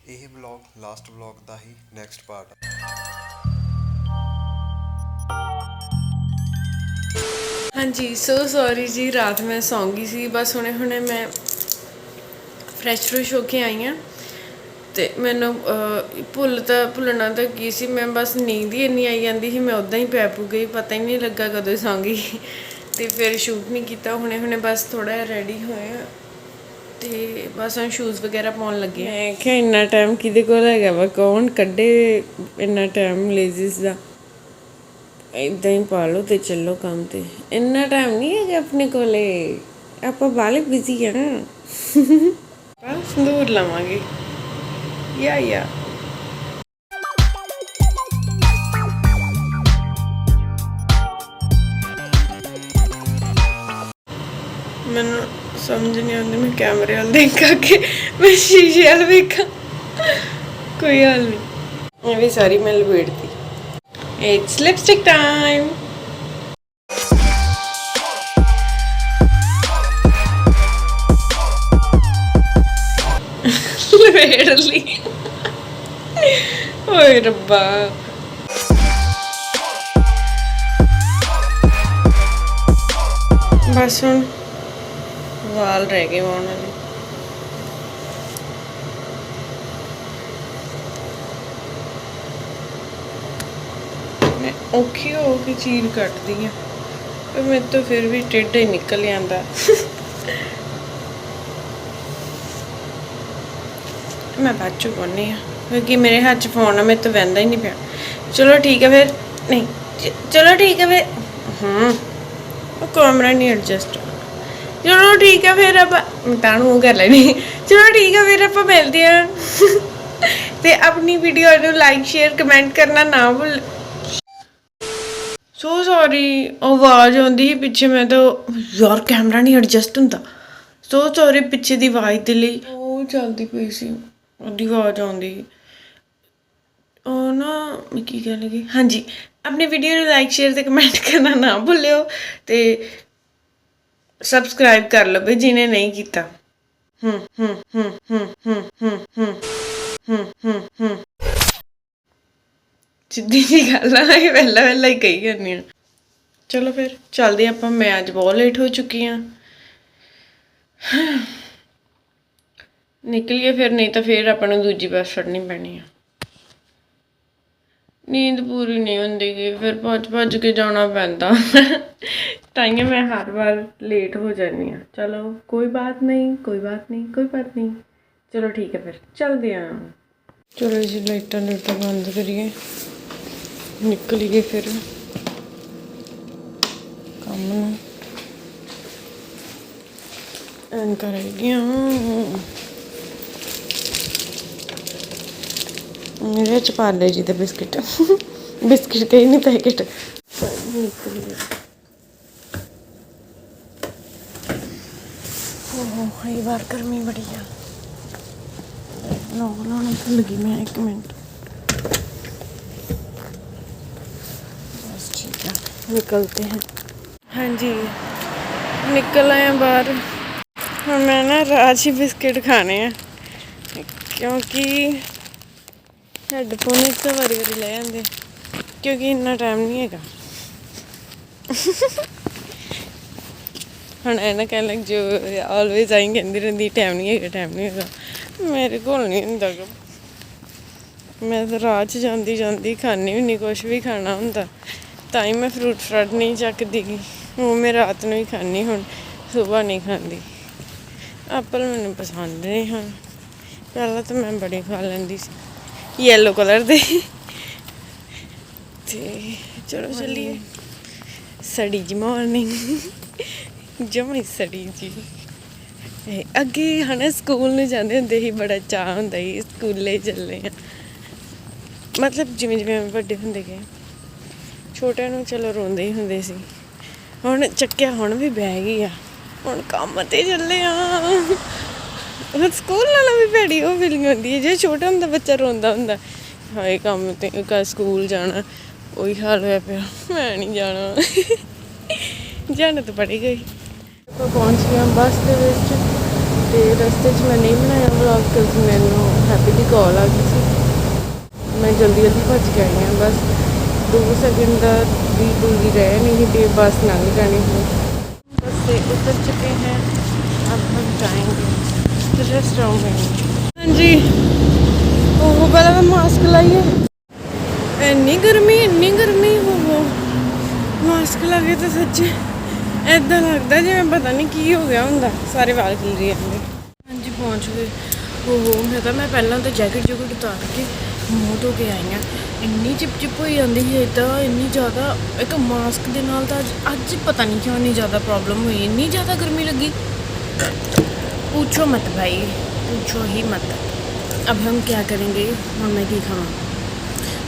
ਇਹ vlog last vlog ਦਾ ਹੀ next part ਆ। ਹਾਂਜੀ ਸੋ ਸੌਰੀ ਜੀ, ਰਾਤ ਮੈਂ ਸੌਂ ਗਈ ਸੀ। ਬਸ ਹੁਣੇ ਮੈਂ ਫਰੈਸ਼ ਹੋ ਕੇ ਆਈ ਹਾਂ ਅਤੇ ਮੈਨੂੰ ਭੁੱਲਣਾ ਤਾਂ ਕੀ ਸੀ। ਮੈਂ ਬਸ ਨੀਂਦ ਹੀ ਇੰਨੀ ਆਈ ਜਾਂਦੀ ਸੀ, ਮੈਂ ਉੱਦਾਂ ਹੀ ਪੈ ਪੂ ਗਈ, ਪਤਾ ਹੀ ਨਹੀਂ ਲੱਗਾ ਕਦੋਂ ਸੌਂ ਗਈ। ਅਤੇ ਫਿਰ ਸ਼ੂਟ ਨਹੀਂ ਕੀਤਾ। ਹੁਣੇ ਬਸ ਥੋੜ੍ਹਾ ਜਿਹਾ ਰੈਡੀ ਹੋਏ ਆ ਅਤੇ ਬਸ ਹੁਣ ਸ਼ੂਜ਼ ਵਗੈਰਾ ਪਾਉਣ ਲੱਗੇ। ਮੈਂ ਕਿਹਾ ਇੰਨਾ ਟਾਈਮ ਕਿਹਦੇ ਕੋਲ ਹੈਗਾ ਵਾ, ਕੌਣ ਕੱਢੇ ਇੰਨਾ ਟਾਈਮ ਲੇਜ਼ੀਜ਼ ਦਾ। ਇੱਦਾਂ ਹੀ ਪਾ ਲਓ ਅਤੇ ਚੱਲੋ ਕੰਮ 'ਤੇ। ਇੰਨਾ ਟਾਈਮ ਨਹੀਂ ਹੈਗਾ ਆਪਣੇ ਕੋਲ, ਆਪਾਂ ਬਾਹਲੇ ਬਿਜ਼ੀ ਆ। ਆਪਾਂ ਸੰਦੂਰ ਲਵਾਂਗੇ ਯਾ ਮੈਨੂੰ ਸਮਝ ਨਹੀਂ ਆਉਂਦੀ, ਮੈਂ ਕੈਮਰੇ ਵੱਲ ਦੇਖਾਂ ਕਿ ਮੈਂ ਸ਼ੀਸ਼ੇ ਵੱਲ ਵੇਖਾਂ। ਕੋਈ ਹਾਲ ਨਹੀਂ, ਇਹ ਵੀ ਸਾਰੀ ਮੈਂ ਲਪੇਟਤੀ। It's lipstick time. ਲਪੇਟ ਲਈ। ਓਏ ਰੱਬਾ, ਬਸ ਹੁਣ ਵਾਲ ਰਹਿ ਗਏ ਵਾਉਣ ਵਾਲੇ। ਮੈਂ ਔਖੀ ਹੋ ਕੇ ਚੀਰ ਕੱਟਦੀ ਹਾਂ, ਪਰ ਮੇਰੇ ਤੋਂ ਫਿਰ ਵੀ ਟੇਢਾ ਹੀ ਨਿਕਲ ਜਾਂਦਾ। ਮੈਂ ਬਾਅਦ 'ਚੋਂ ਪਾਉਂਦੀ ਹਾਂ ਕਿਉਂਕਿ ਮੇਰੇ ਹੱਥ 'ਚ ਫੋਨ ਆ, ਮੇਰੇ ਤੋਂ ਵਹਿੰਦਾ ਹੀ ਨਹੀਂ ਪਿਆ। ਚਲੋ ਠੀਕ ਹੈ ਫਿਰ, ਨਹੀਂ ਚਲੋ ਠੀਕ ਹੈ ਫਿਰ। ਉਹ ਕੈਮਰਾ ਨਹੀਂ ਐਡਜਸਟ। ਚਲੋ ਠੀਕ ਹੈ ਫਿਰ ਆਪਾਂ ਤਾਂ ਨੂੰ ਕਰ ਲੈਣੀ। ਚਲੋ ਠੀਕ ਹੈ ਫਿਰ ਆਪਾਂ ਮਿਲਦੇ ਹਾਂ। ਅਤੇ ਆਪਣੀ ਵੀਡੀਓ ਨੂੰ ਲਾਈਕ ਸ਼ੇਅਰ ਕਮੈਂਟ ਕਰਨਾ ਨਾ ਭੁੱਲ। ਸੋ ਸੌਰੀ, ਆਵਾਜ਼ ਆਉਂਦੀ ਸੀ ਪਿੱਛੇ। ਮੈਂ ਤਾਂ ਯਾਰ ਕੈਮਰਾ ਨਹੀਂ ਐਡਜਸਟ ਹੁੰਦਾ। ਸੋ ਸੌਰੀ ਪਿੱਛੇ ਦੀ ਆਵਾਜ਼ ਦੇ ਲਈ। ਉਹ ਚੱਲਦੀ ਪਈ ਸੀ, ਉਹਦੀ ਆਵਾਜ਼ ਆਉਂਦੀ। ਉਹ ਨਾ ਮੈਂ ਕੀ ਕਹਿਣ ਲੱਗੀ, ਹਾਂਜੀ ਆਪਣੀ ਵੀਡੀਓ ਨੂੰ ਲਾਈਕ ਸ਼ੇਅਰ ਅਤੇ ਕਮੈਂਟ ਕਰਨਾ ਨਾ ਭੁੱਲਿਓ ਅਤੇ ਸਬਸਕ੍ਰਾਈਬ ਕਰ ਲਓ ਜਿਹਨੇ ਨਹੀਂ ਕੀਤਾ। ਸਿੱਧੀ ਜਿਹੀ ਗੱਲ ਆ, ਇਹ ਪਹਿਲਾਂ ਹੀ ਕਹੀ ਜਾਂਦੀ ਹਾਂ। ਚਲੋ ਫਿਰ ਚੱਲਦੇ ਆਪਾਂ। ਮੈਂ ਅੱਜ ਬਹੁਤ ਲੇਟ ਹੋ ਚੁੱਕੀ ਹਾਂ। ਨਿਕਲੀਏ ਫਿਰ, ਨਹੀਂ ਤਾਂ ਫਿਰ ਆਪਾਂ ਨੂੰ ਦੂਜੀ ਬੱਸ ਫੜਨੀ ਪੈਣੀ ਆ। ਨੀਂਦ ਪੂਰੀ ਨਹੀਂ ਹੁੰਦੀ ਗੀ, ਫਿਰ ਭੱਜ ਕੇ ਜਾਣਾ ਪੈਂਦਾ। ਤਾਂਹੀਓ ਮੈਂ ਹਰ ਵਾਰ ਲੇਟ ਹੋ ਜਾਂਦੀ ਹਾਂ। ਚਲੋ ਕੋਈ ਬਾਤ ਨਹੀਂ। ਚਲੋ ਠੀਕ ਹੈ ਫਿਰ ਚੱਲਦੇ ਹਾਂ। ਚਲੋ ਜੀ ਲਾਈਟਾਂ ਬੰਦ ਕਰੀਏ, ਨਿਕਲੀਏ ਫਿਰ ਕੰਮ ਨੂੰ। ਐਨਕਾਂ ਰਹਿ ਗਈਆਂ। ਮੇਰੇ 'ਚ ਪਾ ਲਏ ਜੀ ਤੇ ਬਿਸਕਿਟ ਕਹੀ ਨਹੀਂ ਪੈਕਟ। ਨਿਕਲੀਏ। ਕਈ ਵਾਰ ਗਰਮੀ ਬੜੀ ਆ। ਲੋਕ ਲਾਉਣੀ ਭੁੱਲ ਗਈ ਮੈਂ, 1 ਮਿੰਟ। बस ठीक है, निकलते हैं। हाँ जी निकल आए हैं बाहर। ਹੁਣ ਮੈਂ ਨਾ ਰਾਜ ਬਿਸਕਿਟ ਖਾਣੇ ਆ ਕਿਉਂਕਿ ਹੈਡਫੋਨ ਇੱਕ ਤਾਂ ਵਾਰੀ ਲੈ ਜਾਂਦੇ ਕਿਉਂਕਿ ਇੰਨਾ ਟਾਈਮ ਨਹੀਂ ਹੈਗਾ। ਹੁਣ ਇਹ ਨਾ ਕਹਿਣ ਲੱਗ ਜੋ ਆਲਵੇਜ਼ ਆਈ ਕਹਿੰਦੀ ਰਹਿੰਦੀ ਟਾਈਮ ਨਹੀਂ ਹੈਗਾ। ਮੇਰੇ ਕੋਲ ਨਹੀਂ ਹੁੰਦਾ ਗਾ। ਮੈਂ ਤਾਂ ਰਾਹ 'ਚ ਜਾਂਦੀ ਖਾਂਦੀ ਹੁੰਦੀ ਕੁਛ ਵੀ ਖਾਣਾ ਹੁੰਦਾ ਤਾਂ ਹੀ ਮੈਂ ਫਰੂਟ ਫਰਾਟ ਨਹੀਂ ਚੱਕਦੀ ਗੀ। ਉਹ ਮੈਂ ਰਾਤ ਨੂੰ ਹੀ ਖਾਂਦੀ, ਹੁਣ ਸੁਬਾਹ ਨਹੀਂ ਖਾਂਦੀ। ਐਪਲ ਮੈਨੂੰ ਪਸੰਦ ਨਹੀਂ ਹਨ। ਪਹਿਲਾਂ ਤਾਂ ਮੈਂ ਬੜੇ ਖਾ ਲੈਂਦੀ ਸੀ ਯੈਲੋ ਕਲਰ ਦੇ। ਅਤੇ ਚਲੋ ਚੱਲੀਏ। ਸੜੀ ਜੀ ਮੋਰਨਿੰਗ, ਜਮੀ ਸੜੀ ਜੀ। ਅੱਗੇ ਹੈ ਨਾ ਸਕੂਲ ਨੂੰ ਜਾਂਦੇ ਹੁੰਦੇ ਸੀ, ਬੜਾ ਚਾਅ ਹੁੰਦਾ ਸੀ ਸਕੂਲੇ ਚੱਲੇ ਆ। ਮਤਲਬ ਜਿਵੇਂ ਵੱਡੇ ਹੁੰਦੇ ਗਏ, ਛੋਟਿਆਂ ਨੂੰ ਚਲੋ ਰੋਂਦੇ ਹੀ ਹੁੰਦੇ ਸੀ। ਹੁਣ ਚੱਕਿਆ, ਹੁਣ ਵੀ ਬਹਿ ਗਈ ਆ। ਹੁਣ ਕੰਮ 'ਤੇ ਚੱਲੇ ਆ। ਹੁਣ ਸਕੂਲ ਨਾਲੋਂ ਵੀ ਭੈੜੀ ਉਹ ਫੀਲਿੰਗ ਹੁੰਦੀ ਹੈ ਜੇ ਛੋਟਾ ਹੁੰਦਾ ਬੱਚਾ ਰੋਂਦਾ ਹੁੰਦਾ ਹਾਏ ਕੰਮ 'ਤੇ ਸਕੂਲ ਜਾਣਾ। ਉਹੀ ਹਾਲ ਹੋਇਆ ਪਿਆ, ਮੈਂ ਨਹੀਂ ਜਾਣਾ ਤਾਂ ਪੜ੍ਹੇਗਾ ਹੀ। ਆਪਾਂ ਪਹੁੰਚ ਗਏ ਬੱਸ ਦੇ ਵਿੱਚ ਅਤੇ ਰਸਤੇ 'ਚ ਮੈਂ ਨਹੀਂ ਬਣਾਇਆ ਵਲੌਗ ਕਿਉਂਕਿ ਮੈਨੂੰ ਹੈਪੀ ਦੀ ਕਾਲ ਆ ਗਈ ਸੀ, ਮੈਂ ਜਲਦੀ ਭੱਜ ਕੇ ਆਈ ਹਾਂ। ਬਸ 2 सेकंड ਦੀ दूरी रह नहीं थी, बस लंघ जानी है। बस से उतर चुके हैं, अब हम जाएंगे रेस्टोरेंट में। हाँ जी, वो पहले मैं मास्क लाइए, इन्नी गर्मी हो मास्क लगे तो सच्चे ऐदा लगता जिवें पता नहीं की हो गया होंदा, सारे वाल खिल रहे हैं। हाँ जी पहुँच गए। मैं पहला तो जैकेट जूकेट उतार के मूँह धो के आई हाँ। इन्नी चिप हो जाती है इदा, इन्नी ज़्यादा। एक मास्क के नाल तो अज पता नहीं क्यों इन्नी ज़्यादा प्रॉब्लम हुई, इन्नी ज़्यादा गर्मी लगी, पूछो मत भाई, पूछो ही मत। अब हम क्या करेंगे, हम मैं की खावा,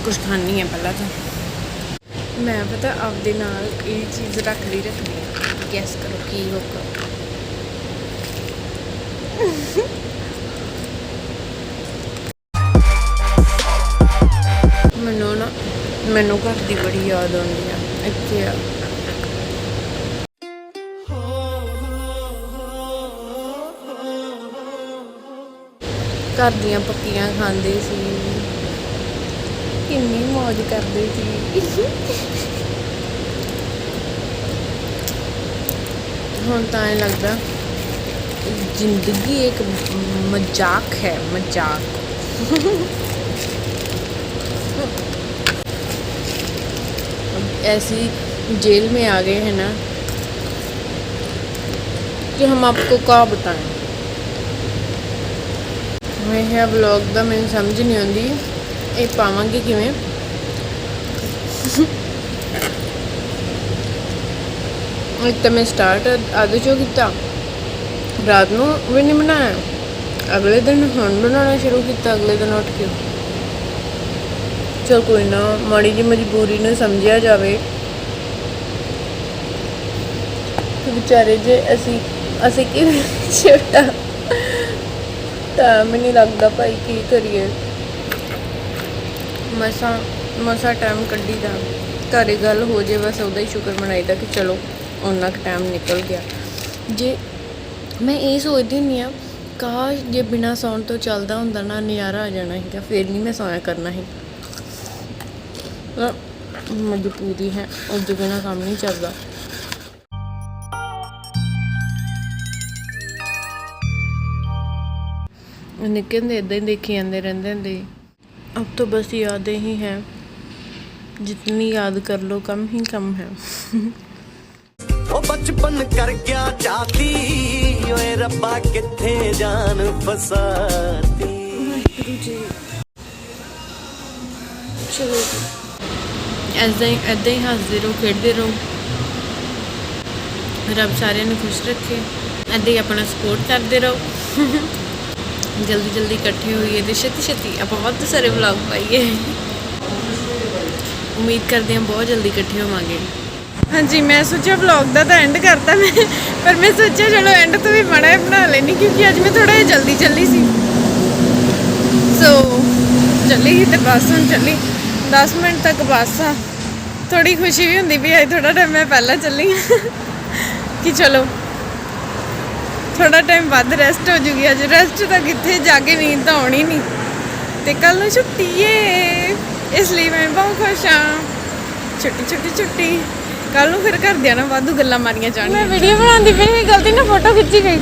कुछ खानी है पहला तो। मैं पता आपदे नाल ये चीज़ रख ली, गैस करो की होगा। मैनू घर की बड़ी याद आती है, इत्थे आ घर दियां पक्कियां खांदे सी, किन्नी मौज करदे सी। हुण तां ऐ लगदा जिंदगी एक मजाक है, मजाक। ऐसी जेल में आ गए हैं ना कि हम आपको क्या बताएं। मैं व्लॉग का मैंने समझ नहीं आती, ये पावांगे किवें। एक तो मैं स्टार्ट आधे चो किया, रात को भी नहीं बनाया, अगले दिन हुण बनाना शुरू किया, अगले दिन उठ के। चल कोई ना, माड़ी जी मजबूरी ने समझिया जाए कि बेचारे जे असी कि छोटा टाइम नहीं लगता भाई, की करिए। मसा टाइम कड्डी दा, घरे गल हो जाए बस उदा ही शुक्र मनाईदा कि चलो उन्ना क टाइम निकल गया। जे मैं ये सोचती हुंदी हां, काश जे बिना सौण तो चलदा हुंदा ना, नज़ारा आ जाना सीगा, फिर नहीं मैं सोया करना ही। मजबूरी है, उसके बिना काम नहीं चलता। निक्के होंदे इदां ही देखी जाते रहंदे हुंदे। अब तो बस यादें ही हैं, जितनी याद कर लो कम ही कम है। ओ बचपन कर गया जाती, ओए रब्बा किथे जान फसाती। चलो ऐदा ही हसदे रहो, खेडते रहो, रब सारे खुश रखे। ऐदा ही अपना सपोर्ट करते रहो। जल्दी इकट्ठे होइए तो छेती आप बहुत सारे व्लॉग पाइए। उम्मीद करते हैं बहुत जल्दी इकट्ठे होवांगे। हाँ जी, मैं सोचा व्लॉग का तो एंड करता मैं, पर मैं सोचा चलो एंड तो भी माड़ा बना लेनी, क्योंकि अज मैं थोड़ा जल्दी चली सी। सो चली ही तो बस हम चली 10 मिनट तक बस आ। थोड़ी खुशी भी होंगी भी अज थोड़ा टाइम मैं पहला चली कि चलो थोड़ा टाइम बाद रेस्ट हो जूगी। अज रेस्ट तो कितने जाके नींद तो आनी नहीं, तो कल छुट्टी है, इसलिए मैं बहुत खुश हाँ। छुट्टी कल फिर घरदियां ना वाधू गल्लां मारियां जानियां। मैं वीडियो बनाती पई, गलती ना फोटो खिंची गई।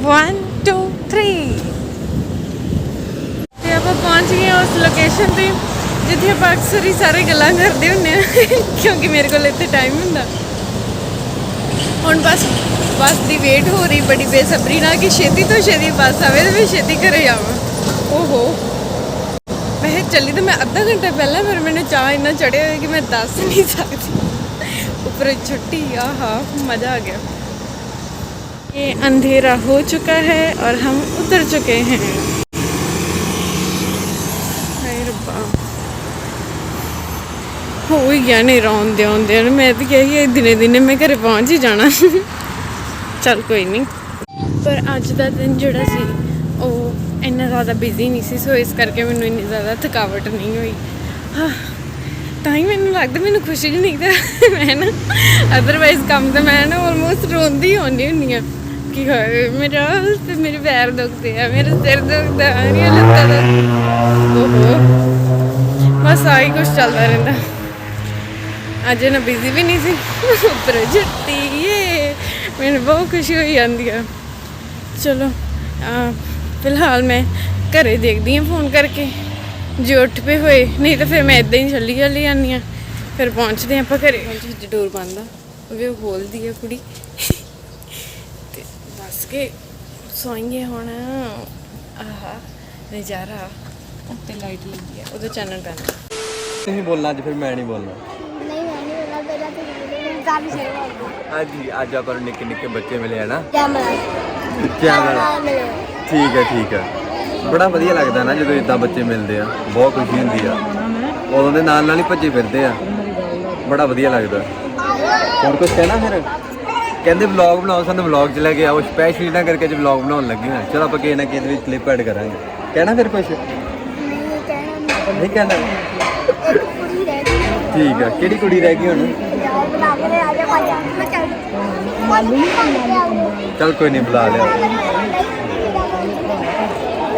वन टू थ्री ते आप पहुंच गए उस लोकेशन पे जिथे आप अक्सर ही सारे गल्लां करते हुंदे आ, क्योंकि मेरे को इत्थे टाइम हुंदा। हुण बस की वेट हो रही बड़ी बेसब्री ना कि छेती तो छेती बस आवे तो मैं छेती घरे जावां। ओहो वैसे चली तो मैं आधा घंटा पहला, पर मैंने चाह इन्ना चढ़े हुए कि मैं दस नहीं सकती। ऊपर छुट्टी, आहा मज़ा आ गया। ये अंधेरा हो चुका है और हम उतर चुके हैं। हाय रब्बा, हो ही गया नेरा आउंदे मैं तो कही दिने मैं घरे पहुँच ही जाना। चल कोई नहीं, पर अज का दिन जोड़ा सी इन्ना ज़्यादा बिजी नहीं सी, सो इस करके मैनू इन्नी ज़्यादा थकावट नहीं हुई। हाँ ਤਾਂ ਹੀ ਮੈਨੂੰ ਲੱਗਦਾ ਮੈਨੂੰ ਖੁਸ਼ੀ ਨਹੀਂ ਤਾਂ ਮੈਂ ਨਾ ਅਦਰਵਾਈਜ਼ ਕੰਮ ਤਾਂ ਮੈਂ ਨਾ ਆਲਮੋਸਟ ਰੋਂਦੀ ਹੁੰਦੀ ਹੁੰਦੀ ਆ ਕਿ ਹਾਏ ਮੇਰਾ ਤੇ ਮੇਰੇ ਪੈਰ ਦੁਖਦੇ ਆ, ਮੇਰਾ ਸਿਰ ਦੁਖਦਾ, ਮੇਰੀਆਂ ਲੱਤਾਂ ਦਾ ਓਹੋ ਬਸ ਆਹੀ ਕੁਛ ਚੱਲਦਾ ਰਹਿੰਦਾ। ਅੱਜ ਨਾ ਬਿਜ਼ੀ ਵੀ ਨਹੀਂ ਸੀ ਉੱਪਰ ਜੱਟੀ ਇਹ ਮੈਨੂੰ ਬਹੁਤ ਖੁਸ਼ੀ ਹੋਈ ਜਾਂਦੀ ਆ। ਚਲੋ ਫਿਲਹਾਲ ਮੈਂ ਘਰੇ ਦੇਖਦੀ ਹਾਂ ਫੋਨ ਕਰਕੇ, ਜੇ ਉੱਠ ਪਏ ਹੋਏ, ਨਹੀਂ ਤਾਂ ਫਿਰ ਮੈਂ ਇੱਦਾਂ ਹੀ ਚੱਲੀ ਜਾਂਦੀ ਹਾਂ। ਫਿਰ ਪਹੁੰਚਦੇ ਹਾਂ ਆਪਾਂ ਘਰੇ। ਡੋਰ ਬੰਦ ਆ, ਉਹ ਵੀ ਖੋਲਦੀ ਆ ਕੁੜੀ ਤੇ ਬਸ ਕੇ ਸੋਈਏ ਹੁਣ। ਆਹਾ ਨਜ਼ਾਰਾ ਉੱਤੇ ਲਾਈਟ ਲੱਗੀ ਆ, ਉਹਦਾ ਚਾਨਣ ਪੈਣਾ। ਤੁਸੀਂ ਬੋਲਣਾ ਅੱਜ, ਫਿਰ ਮੈਂ ਨਹੀਂ ਬੋਲਣਾ। ਨਹੀਂ ਮੈਂ ਨਹੀਂ ਬੋਲਣਾ, ਪਹਿਲਾਂ ਤੇ ਕਾਫੀ ਸਾਰੇ ਬੋਲਦੇ ਹਾਂਜੀ ਅੱਜ ਆਪਾਂ ਨੂੰ ਨਿੱਕੇ ਨਿੱਕੇ ਬੱਚੇ ਮਿਲੇ ਆ ਨਾ। ਕੈਮਰਾ ਠੀਕ ਹੈ ਠੀਕ ਹੈ। ਬੜਾ ਵਧੀਆ ਲੱਗਦਾ ਨਾ ਜਦੋਂ ਇਦਾਂ ਬੱਚੇ ਮਿਲਦੇ ਆ, ਬਹੁਤ ਖੁਸ਼ੀ ਹੁੰਦੀ ਆ। ਉਦੋਂ ਦੇ ਨਾਲ ਨਾਲ ਹੀ ਭੱਜੇ ਫਿਰਦੇ ਆ, ਬੜਾ ਵਧੀਆ ਲੱਗਦਾ। ਹੋਰ ਕੁਝ ਕਹਿਣਾ ਫਿਰ? ਕਹਿੰਦੇ ਵਲੌਗ ਬਣਾਓ, ਸਾਨੂੰ ਵਲੌਗ 'ਚ ਲੈ ਕੇ ਆਓ, ਸਪੈਸ਼ਲੀ ਨਾ ਕਰਕੇ ਅੱਜ ਵਲੌਗ ਬਣਾਉਣ ਲੱਗੇ ਹਾਂ। ਚਲੋ ਆਪਾਂ ਕਿਸੇ ਨਾ ਕਿਸੇ ਦੇ ਵਿੱਚ ਕਲਿੱਪ ਐਡ ਕਰਾਂਗੇ। ਕਹਿਣਾ ਫਿਰ ਕੁਝ? ਨਹੀਂ ਕਹਿਣਾ? ਕੁੜੀ ਰਹਿ ਗਈ ਠੀਕ ਆ। ਕਿਹੜੀ ਕੁੜੀ ਰਹਿ ਗਈ ਹੁਣ? ਯਾਰ ਬਣਾ ਕੇ ਆ ਜਾ ਭਾਈ ਮੈਂ ਚੱਲ ਚੱਲ ਕੋਈ ਨਹੀਂ, ਬੁਲਾ ਲਿਆ।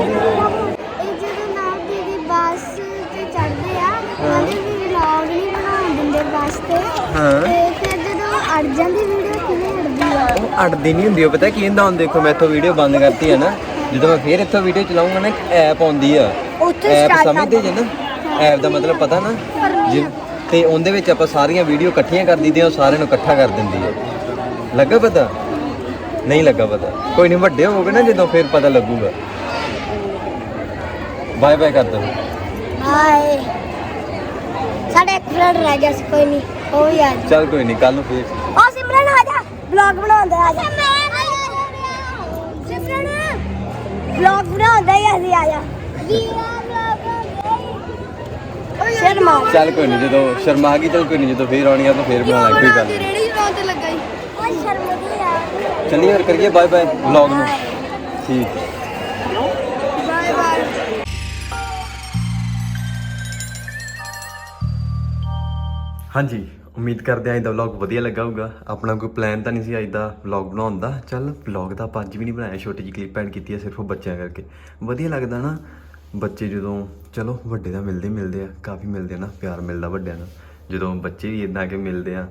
ਇਹ ਜਦੋਂ ਨਾਲ ਦੀਦੀ ਬੱਸ ਤੇ ਚੜਦੇ ਆ ਉਹਦੇ ਵੀ ਵਲੌਗ ਨਹੀਂ ਬਣਾਉਣ ਦਿੰਦੇ ਬੱਸ ਤੇ। ਹਾਂ। ਤੇ ਫਿਰ ਜਦੋਂ ਅੜ ਜਾਂਦੀ ਵੀਡੀਓ ਕਿਵੇਂ ਅੜਦੀ ਆ? ਉਹ ਅੜਦੀ ਨਹੀਂ ਹੁੰਦੀ, ਉਹ ਪਤਾ ਕੀ ਹੁੰਦਾ। ਹੁਣ ਦੇਖੋ ਮੈਂ ਇੱਥੋਂ ਵੀਡੀਓ ਬੰਦ ਕਰਤੀ ਹੈ ਨਾ, ਜਦੋਂ ਮੈਂ ਫੇਰ ਇੱਥੋਂ ਵੀਡੀਓ ਚਲਾਉਂਗਾ ਨਾ, ਇੱਕ ਐਪ ਆਉਂਦੀ ਆ। ਉੱਥੇ ਐਪ start ਸਮਝਦੇ ਜੇ ਨਾ? ਐਪ ਦਾ ਮਤਲਬ ਪਤਾ ਨਾ? ਤੇ ਉਹਦੇ ਵਿੱਚ ਆਪਾਂ ਸਾਰੀਆਂ ਵੀਡੀਓ ਇਕੱਠੀਆਂ ਕਰ ਦਿੰਦੇ ਆ, ਉਹ ਸਾਰਿਆਂ ਨੂੰ ਇਕੱਠਾ ਕਰ ਦਿੰਦੀ ਆ। ਲੱਗਾ ਪਤਾ? ਨਹੀਂ ਲੱਗਾ ਪਤਾ? ਕੋਈ ਨਹੀਂ, ਵੱਡੇ ਹੋਵੋਗੇ ਨਾ ਜਦੋਂ, ਫਿਰ ਪਤਾ ਲੱਗੂਗਾ। ਬਾਏ ਬਾਏ ਕਰ ਦੋ। ਹਾਏ ਸਾਡੇ ਇੱਕ ਫਰੈਂਡ ਰਹਿ ਗਿਆ ਸੀ, ਕੋਈ ਨਹੀਂ ਉਹ ਵੀ ਆ ਜਾ। ਚੱਲ ਕੋਈ ਨਹੀਂ, ਕੱਲ ਨੂੰ ਫੇਰ। ਉਹ ਸਿਮਰਨ ਆ ਜਾ, ਵਲੌਗ ਬਣਾਉਂਦਾ ਆ ਜਾ। ਸਿਮਰਨ ਵਲੌਗ ਬਣਾਉਂਦਾ ਹੀ ਅਸੀਂ ਆ ਜਾ। ਸ਼ਰਮਾ ਚੱਲ ਕੋਈ ਨਹੀਂ, ਜਦੋਂ ਸ਼ਰਮਾ ਗਈ ਚੱਲ ਕੋਈ ਨਹੀਂ, ਜਦੋਂ ਫੇਰ ਆਉਣੀ ਆ ਤਾਂ ਫੇਰ ਬਣਾ ਲਾਂਗੇ। ਕੋਈ ਗੱਲ ਨਹੀਂ। ਰੇੜੀ ਬਣਾਉਣ ਤੇ ਲੱਗਾ ਹੀ ਉਹ ਸ਼ਰਮਦੀ ਆ। ਚੱਲੀਏ ਫਿਰ ਕਰੀਏ ਬਾਏ ਬਾਏ ਵਲੌਗ ਨੂੰ। ਠੀਕ। Bye bye. ਹਾਂਜੀ, ਉਮੀਦ ਕਰਦੇ ਆਂ ਅੱਜ ਦਾ ਵਲੌਗ ਵਧੀਆ ਲੱਗਾ ਹੋਊਗਾ। ਆਪਣਾ ਕੋਈ ਪਲਾਨ ਤਾਂ ਨਹੀਂ ਸੀ ਅੱਜ ਦਾ ਵਲੌਗ ਬਣਾਉਣ ਦਾ। ਚੱਲ ਵਲੌਗ ਤਾਂ ਆਪਾਂ ਅੱਜ ਵੀ ਨਹੀਂ ਬਣਾਇਆ, ਛੋਟੀ ਜਿਹੀ ਕਲਿੱਪ ਐਡ ਕੀਤੀ ਹੈ ਸਿਰਫ ਉਹ ਬੱਚਿਆਂ ਕਰਕੇ। ਵਧੀਆ ਲੱਗਦਾ ਨਾ ਬੱਚੇ ਜਦੋਂ, ਚਲੋ ਵੱਡੇ ਤਾਂ ਮਿਲਦੇ ਆ, ਕਾਫੀ ਮਿਲਦੇ ਆ ਨਾ, ਪਿਆਰ ਮਿਲਦਾ ਵੱਡਿਆਂ ਨਾਲ। ਜਦੋਂ ਬੱਚੇ ਵੀ ਇੱਦਾਂ ਆ ਕੇ ਮਿਲਦੇ ਆ,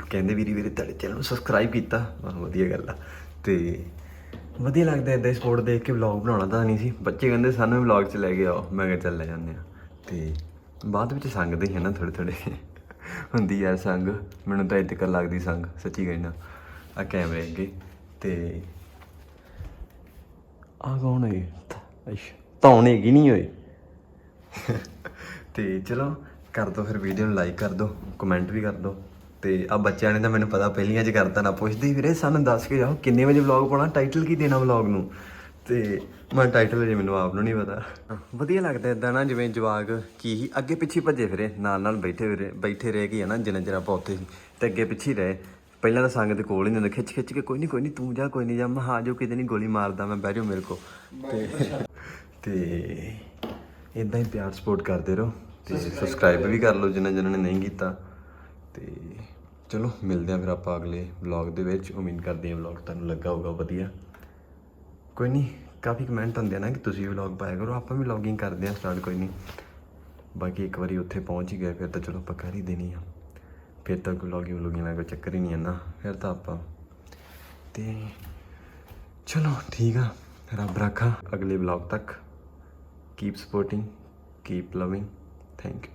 ਕਹਿੰਦੇ ਵੀਰੇ ਤੁਹਾਡੇ ਚੈਨਲ ਨੂੰ ਸਬਸਕ੍ਰਾਈਬ ਕੀਤਾ, ਵਧੀਆ ਗੱਲ ਆ। ਤੇ ਵਧੀਆ ਲੱਗਦਾ ਇੱਦਾਂ ਹੀ ਸਪੋਰਟ ਦੇਖ ਕੇ। ਵਲੌਗ ਬਣਾਉਣਾ ਤਾਂ ਨਹੀਂ ਸੀ, ਬੱਚੇ ਕਹਿੰਦੇ ਸਾਨੂੰ ਵੀ ਵਲੌਗ 'ਚ ਲੈ ਕੇ ਆਓ, ਮੈਂ ਕਿਹਾ ਚੱਲ ਲੈ ਜਾਂਦੇ ਆ। ਤੇ ਬਾਅਦ ਵਿੱਚ ਸੰਗਦੇ ਹੀ ਹੈ ਨਾ, ਥੋੜ੍ਹੇ ਹੁੰਦੀ ਯਾਰ ਸੰਗ। ਮੈਨੂੰ ਤਾਂ ਇੱਥੇ ਕਰ ਲੱਗਦੀ ਸੰਗ, ਸੱਚੀ ਕਹਿਣਾ। ਆ ਕੈਮਰੇ ਅੱਗੇ ਤੇ ਆ ਕੌਣ ਹੈ? ਅੱਛਾ ਧੌਣ ਹੈਗੀ ਨਹੀਂ ਹੋਏ। ਤੇ ਚਲੋ ਕਰ ਦਿਓ ਫਿਰ, ਵੀਡੀਓ ਨੂੰ ਲਾਈਕ ਕਰ ਦਿਓ, ਕਮੈਂਟ ਵੀ ਕਰ ਦਿਓ। ਤੇ ਆ ਬੱਚਿਆਂ ਨੇ ਤਾਂ ਮੈਨੂੰ ਪਤਾ ਪਹਿਲੀਆਂ 'ਚ ਕਰਤਾ ਨਾ, ਪੁੱਛਦੇ ਵੀਰੇ ਸਾਨੂੰ ਦੱਸ ਕੇ ਜਾਓ ਕਿੰਨੇ ਵਜੇ ਵਲੌਗ ਪਾਉਣਾ, ਟਾਈਟਲ ਕੀ ਦੇਣਾ ਵਲੌਗ ਨੂੰ। ਤੇ ਮੈਂ ਟਾਈਟਲ ਅਜੇ ਮੈਨੂੰ ਆਪ ਨੂੰ ਨਹੀਂ ਪਤਾ। ਵਧੀਆ ਲੱਗਦਾ ਇੱਦਾਂ ਨਾ, ਜਿਵੇਂ ਜਵਾਕ ਕੀ ਅੱਗੇ ਪਿੱਛੇ ਭੱਜੇ ਫਿਰੇ, ਨਾਲ ਨਾਲ ਬੈਠੇ ਰਹਿ ਕੇ ਹੈ ਨਾ, ਜਿੰਨਾ ਚਿਰ ਆਪਾਂ ਉੱਥੇ ਸੀ ਤੇ ਅੱਗੇ ਪਿੱਛੇ ਰਹੇ। ਪਹਿਲਾਂ ਤਾਂ ਸੰਗ ਦੇ ਕੋਲ ਹੀ ਨਹੀਂ, ਖਿੱਚ ਕੇ ਕੋਈ ਨਹੀਂ ਤੂੰ ਜਾ, ਕੋਈ ਨਹੀਂ ਜਾ। ਮੈਂ ਹਾਂ ਜੋ ਕਿਤੇ ਨਹੀਂ ਗੋਲੀ ਮਾਰਦਾ ਮੈਂ, ਬਹਿ ਜਾਓ ਮੇਰੇ ਕੋਲ। ਤੇ ਇੱਦਾਂ ਹੀ ਪਿਆਰ ਸਪੋਰਟ ਕਰਦੇ ਰਹੋ ਤੇ ਸਬਸਕ੍ਰਾਈਬ ਵੀ ਕਰ ਲਓ ਜਿਨ੍ਹਾਂ ਨੇ ਨਹੀਂ ਕੀਤਾ। ਤੇ ਚਲੋ ਮਿਲਦੇ ਹਾਂ ਫਿਰ ਆਪਾਂ ਅਗਲੇ ਵਲੌਗ ਦੇ ਵਿੱਚ। ਉਮੀਦ ਕਰਦੇ ਹਾਂ ਵਲੌਗ ਤੁਹਾਨੂੰ ਲੱਗਾ ਹੋਊਗਾ ਵਧੀਆ। ਕੋਈ ਨਹੀਂ, ਕਾਫੀ ਕਮੈਂਟ ਹੁੰਦੇ ਆ ਨਾ ਕਿ ਤੁਸੀਂ ਵਲੌਗ ਪਾਇਆ ਕਰੋ, ਆਪਾਂ ਵੀ ਵਲੌਗਿੰਗ ਕਰਦੇ ਹਾਂ ਸਟਾਰਟ। ਕੋਈ ਨਹੀਂ, ਬਾਕੀ ਇੱਕ ਵਾਰੀ ਉੱਥੇ ਪਹੁੰਚ ਹੀ ਗਏ ਫਿਰ ਤਾਂ ਚਲੋ ਆਪਾਂ ਕਰ ਹੀ ਦੇਣੀ ਆ। ਫਿਰ ਤਾਂ ਕੋਈ ਵਲੌਗਿੰਗ ਦਾ ਕੋਈ ਚੱਕਰ ਹੀ ਨਹੀਂ ਹੈ ਨਾ, ਫਿਰ ਤਾਂ ਆਪਾਂ। ਤੇ ਚਲੋ ਠੀਕ ਆ, ਰੱਬ ਰਾਖਾ ਅਗਲੇ ਵਲੌਗ ਤੱਕ। Keep supporting, keep loving. Thank you.